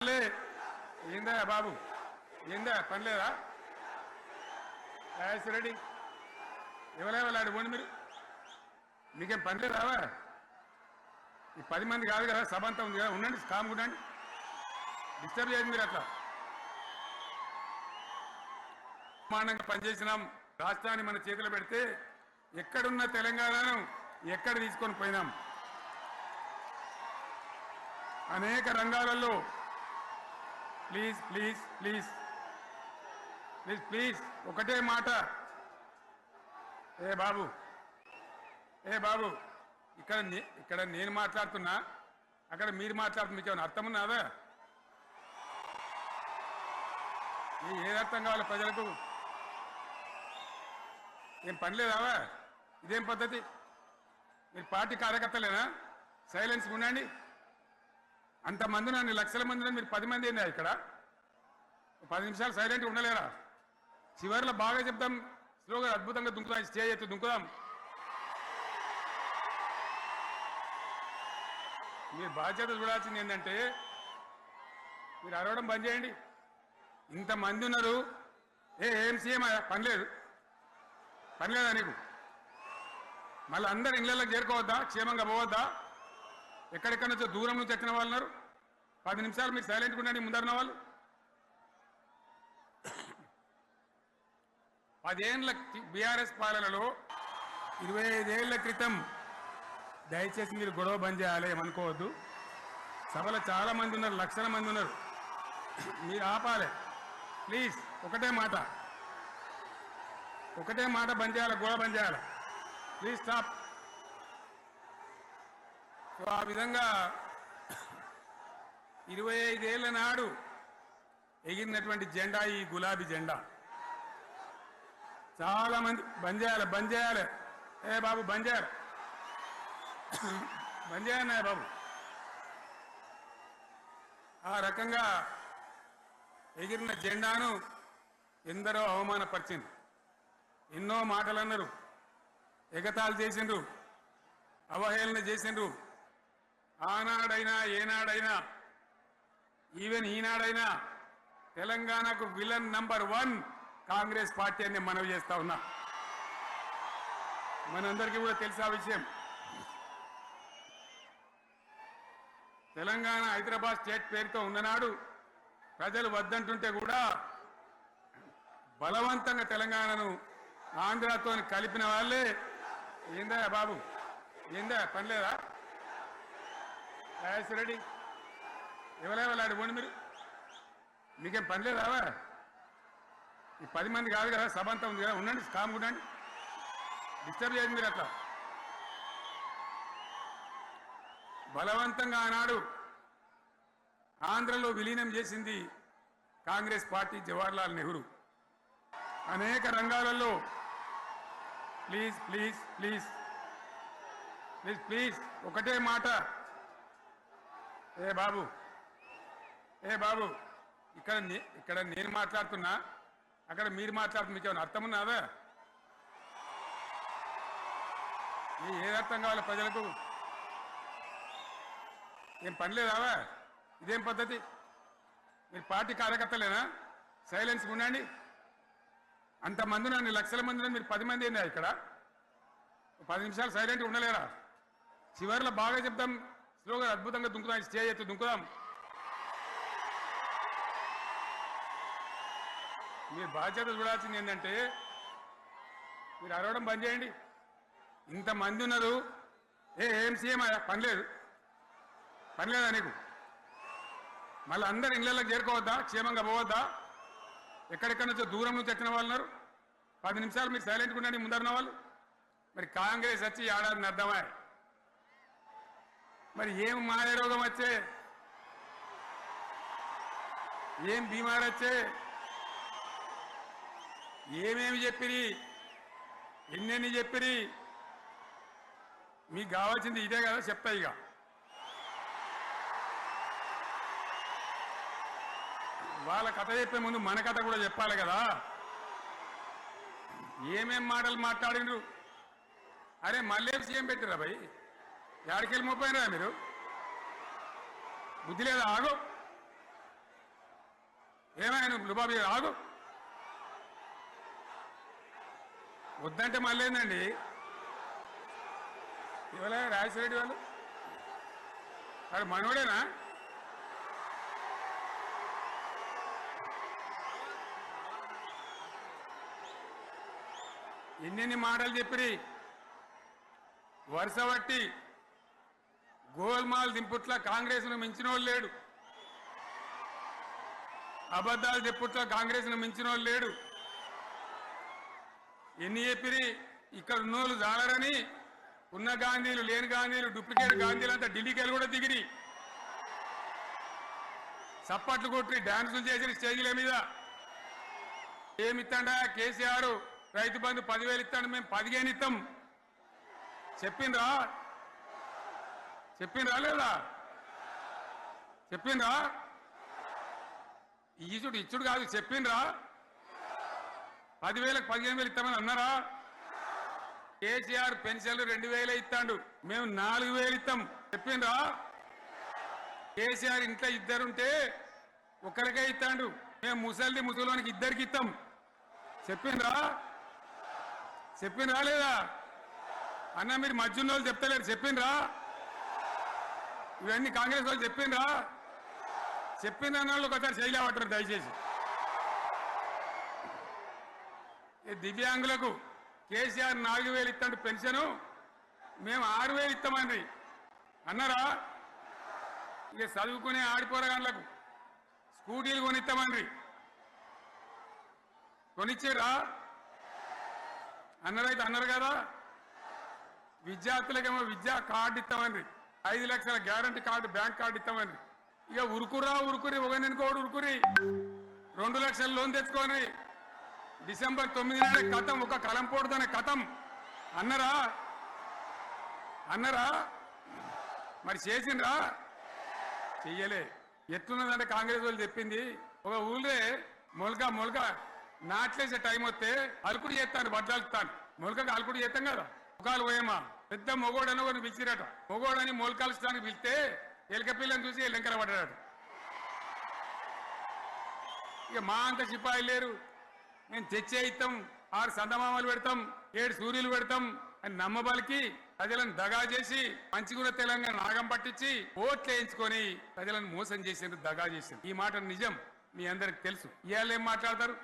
ఏందా బాబు ఏందా పని లేదా రెడ్డి ఎవరెవరు పోండి మీరు మీకేం పని లేదావా ఈ 10 మంది కాదు కదా సభ అంతా ఉంది కదా ఉండండి కామ్ ఉండండి డిస్టర్బ్ చేయండి మీరు అట్లా ప్రమాణంగా పనిచేసినాం రాష్ట్రాన్ని మన చేతిలో పెడితే ఎక్కడున్న తెలంగాణను ఎక్కడ తీసుకొని పోయినాం అనేక రంగాలలో please please please please please ఒకటే మాట ఏ బాబు ఇక్కడ నేను మాట్లాడుతున్నా అక్కడ మీరు మాట్లాడుతున్నా మీకు ఏమైనా అర్థం ఉన్నదా ఏ అర్థం కావాలి ప్రజలకు ఏం పని లేదావా ఇదేం పద్ధతి మీరు పార్టీ కార్యకర్తలేనా సైలెన్స్ ఉండండి అంతమంది నన్ను లక్షల మంది మీరు 10 మంది అయినా ఇక్కడ 10 నిమిషాలు సైలెంట్ ఉండలేరా చివరిలో బాగా చెప్తాం స్లోగా అద్భుతంగా దుంకుదాం స్టేజ్ ఎత్తు దుంకుదాం మీరు బాధ్యత చూడాల్సింది ఏంటంటే మీరు అరవడం బంద్ చేయండి ఇంతమంది ఉన్నారు ఏం సీఎం పని లేదా నీకు మళ్ళీ అందరు ఇళ్ళకి చేరుకోవద్దా క్షేమంగా పోవద్దా ఎక్కడెక్కడ నుంచో దూరం నుంచి వచ్చిన వాళ్ళు ఉన్నారు 10 నిమిషాలు మీరు సైలెంట్గా ఉండండి ముందరిన వాళ్ళు 10 ఏళ్ల బీఆర్ఎస్ పాలనలో 25 ఏళ్ల క్రితం దయచేసి మీరు గొడవ బంద్ చేయాలి ఏమనుకోవద్దు సభలో చాలా మంది ఉన్నారు లక్షల మంది ఉన్నారు మీరు ఆపాలి ప్లీజ్ ఒకటే మాట బంద్ చేయాలి గొడవ బంద్ చేయాలి ప్లీజ్ స్టాప్ ఆ విధంగా 25 ఏళ్ల నాడు ఎగిరినటువంటి జెండా ఈ గులాబీ జెండా చాలా మంది బంద్ చేయాలి ఏ బాబు బంద్ చేయాలి బాబు ఆ రకంగా ఎగిరిన జెండాను ఎందరో అవమానపరిచింది ఎన్నో మాటలు అన్నారు ఎగతాళి చేసిండ్రు అవహేళన చేసిండ్రు ఆనాడైనా ఏనాడైనా ఈవెన్ ఈనాడైనా తెలంగాణకు విలన్ నంబర్ 1 కాంగ్రెస్ పార్టీ అని మనవి చేస్తా ఉన్నా మనందరికీ కూడా తెలిసే విషయం తెలంగాణ హైదరాబాద్ స్టేట్ పేరుతో ఉన్ననాడు ప్రజలు వద్దంటుంటే కూడా బలవంతంగా తెలంగాణను ఆంధ్రతో కలిపిన వాళ్ళే ఏందా బాబు పని లేదా రెడ్డి ఎవరెవరు పోండి మీరు మీకేం పని లేదావా ఈ 10 మంది కాదు కదా సభ అంతా ఉంది కదా ఉండండి కామ్ ఉండండి డిస్టర్బ్ చేయండి మీరు అట్లా బలవంతంగా ఆనాడు ఆంధ్రలో విలీనం చేసింది కాంగ్రెస్ పార్టీ జవహర్లాల్ నెహ్రూ అనేక రంగాలలో please please please please please ఒకటే మాట ఏ బాబు ఇక్కడ నేను మాట్లాడుతున్నా అక్కడ మీరు మాట్లాడుతున్నా మీకు ఏమైనా అర్థం ఉన్నదా ఏ అర్థం కావాలి ప్రజలకు ఏం పని లేదావా ఇదేం పద్ధతి మీరు పార్టీ కార్యకర్తలేనా సైలెన్స్ ఉండండి అంతమంది నన్ను లక్షల మంది మీరు 10 మంది అయినా ఇక్కడ 10 నిమిషాలు సైలెంట్గా ఉండలేరా చివరిలో బాగా చెప్తాం స్లోగా అద్భుతంగా దుంకుదాం స్టేజ్ ఎత్తు దుంకుదాం మీరు బాధ్యత చూడాల్సింది ఏంటంటే మీరు అరవడం బంద్ చేయండి ఇంతమంది ఉన్నారు ఏం సీఎం పని లేదా నీకు మళ్ళీ అందరు ఇళ్ళకి చేరుకోవద్దా క్షేమంగా పోవద్దా ఎక్కడెక్కడ నుంచో దూరం నుంచి వచ్చిన వాళ్ళు ఉన్నారు 10 నిమిషాలు మీరు సైలెంట్గా ఉండండి ముందరిన వాళ్ళు మరి కాంగ్రెస్ వచ్చి ఏడాదిని అర్థమా మరి ఏం మాయ రోగం వచ్చే ఏం బీమారు వచ్చే ఏమేమి చెప్పిరి ఎన్నెన్ని చెప్పిరి మీకు కావాల్సింది ఇదే కదా చెప్తా ఇక వాళ్ళ కథ చెప్పే ముందు మన కథ కూడా చెప్పాలి కదా ఏమేం మాటలు మాట్లాడిండ్రు అరే మళ్ళీ సీఎం పెట్టిరా భయ్ యాడికెళ్ళి మోపోయినరా మీరు బుద్ధి లేదా ఆగో ఏమైనా లుబాబీ ఆగు వద్దంటే మళ్ళీ ఏందండి ఇవాళ రాజశేఖర వాళ్ళు వాడు మనోడేనా ఎన్నెన్ని మాటలు చెప్పిరి వరుస బట్టి గోల్మాల్ దింపుట్ల కాంగ్రెస్ను మించిన వాళ్ళు లేడు అబద్ధాలు చెప్పుట్ల కాంగ్రెస్ను మించిన వాళ్ళు లేడు ఎన్ని చెప్పిరి ఇక్కడ ఉన్నోళ్ళు జాలరని ఉన్న గాంధీలు లేని గాంధీలు డూప్లికేట్ గాంధీలు అంతా ఢిల్లీకి వెళ్ళి కూడా దిగిరి చప్పట్లు కొట్టి డాన్సులు చేసిన స్టేజీల మీద ఏమిత్తాడా కేసీఆర్ రైతు బంధు 10,000 ఇస్తాడు మేము 15 ఇస్తాం చెప్పిండ్రా లేదా చెప్పిండ్రా ఇచ్చుడు కాదు చెప్పిండ్రా 10,000కు 15,000 ఇస్తామని అన్నారా కేసీఆర్ పెన్షన్లు 2,000 ఇస్తాడు మేము 4,000 ఇస్తాం చెప్పిండ్రా కేసీఆర్ ఇంట్లో ఇద్దరుంటే ఒక్కరికే ఇస్తాడు మేము ముసలోనికి ఇద్దరికి ఇస్తాం చెప్పిండ్రా లేదా అన్న మీరు మధ్యన్న వాళ్ళు చెప్తలేరు చెప్పిండ్రా ఇవన్నీ కాంగ్రెస్ వాళ్ళు చెప్పిండ్రా చెప్పిందన్న వాళ్ళు ఒకసారి శైలి పట్టరు దయచేసి దివ్యాంగులకు కేసీఆర్ 4,000 ఇస్తాడు పెన్షను మేము 6,000 ఇస్తామండి అన్నారా ఇక చదువుకునే ఆడిపోరగాళ్ళకు స్కూటీలు కొనిస్తామండి కొనిచ్చారా అన్నారైతే అన్నారు కదా విద్యార్థులకేమో విద్యా కార్డు ఇస్తామండి 5 లక్షల గ్యారంటీ కార్డు బ్యాంక్ కార్డు ఇస్తామండి ఇక ఉరుకురి ఒకరినుకోడు ఉరుకురి 2 లక్షల లోన్ తెచ్చుకొని డిసెంబర్ 9 నాడే కథం ఒక కలంపోడుతోనే కథం అన్నారా మరి చేసిండ్రా చెయ్యలే ఎట్లున్నదంటే కాంగ్రెస్ వాళ్ళు చెప్పింది ఒక ఊళ్ళే మొలక నాట్లేసే టైం వస్తే అలుకుడు చేస్తాను బద్దలుతాను మొలకకు అలుకుడు చేస్తాం కదా ముఖాలు పోయేమా పెద్ద మొగోడని ఒకరిని పిలిచిరట మొగోడని మొలకాల్చడానికి పిలిస్తే ఎలక పిల్లని చూసి ఎల్లంకర పడ్డాడు ఇక మా అంత సిపాయి లేరు మేము తెచ్చే ఇస్తాం 6 సందమామలు పెడతాం 7 సూర్యులు పెడతాం అని నమ్మబలికి ప్రజలను దగా చేసి మంచిగున్న తెలంగాణ నాగం పట్టించి ఓట్లు వేయించుకొని ప్రజలను మోసం చేసేందుకు దగా చేసింది ఈ మాట నిజం మీ అందరికి తెలుసు ఇవాళ ఏం మాట్లాడతారు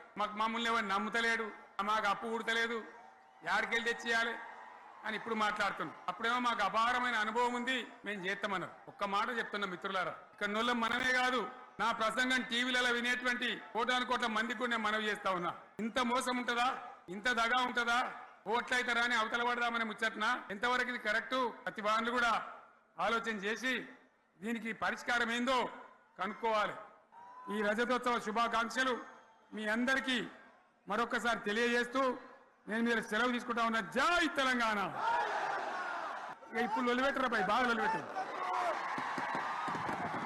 మమ్మల్ని ఎవరు నమ్ముతలేడు మాకు అప్పు కుడతలేదు యాడికెళ్ళి తెచ్చియాలి అని ఇప్పుడు మాట్లాడుతున్నాం అప్పుడేమో మాకు అపారమైన అనుభవం ఉంది మేము చేస్తామన్నారు ఒక్క మాట చెప్తున్నాం మిత్రులారా ఇక్కడ నోళ్ళం మనమే కాదు నా ప్రసంగం టీవీలలో వినేటువంటి కోటాను మందికి కూడా నేను మనవి చేస్తా ఉన్నా ఇంత మోసం ఉంటుందా ఇంత దగా ఉంటుందా ఓట్లయితారా అని అవతల పడదామని ముచ్చట్నా ఎంతవరకు ఇది కరెక్టు ప్రతి వాళ్ళు కూడా ఆలోచన చేసి దీనికి పరిష్కారం ఏందో కనుక్కోవాలి ఈ రజతోత్సవ శుభాకాంక్షలు మీ అందరికీ మరొకసారి తెలియజేస్తూ నేను మీరు సెలవు తీసుకుంటా ఉన్నా జై తెలంగాణ ఇప్పుడు లొలిపెట్టరా బాగా లొలిపెట్టారు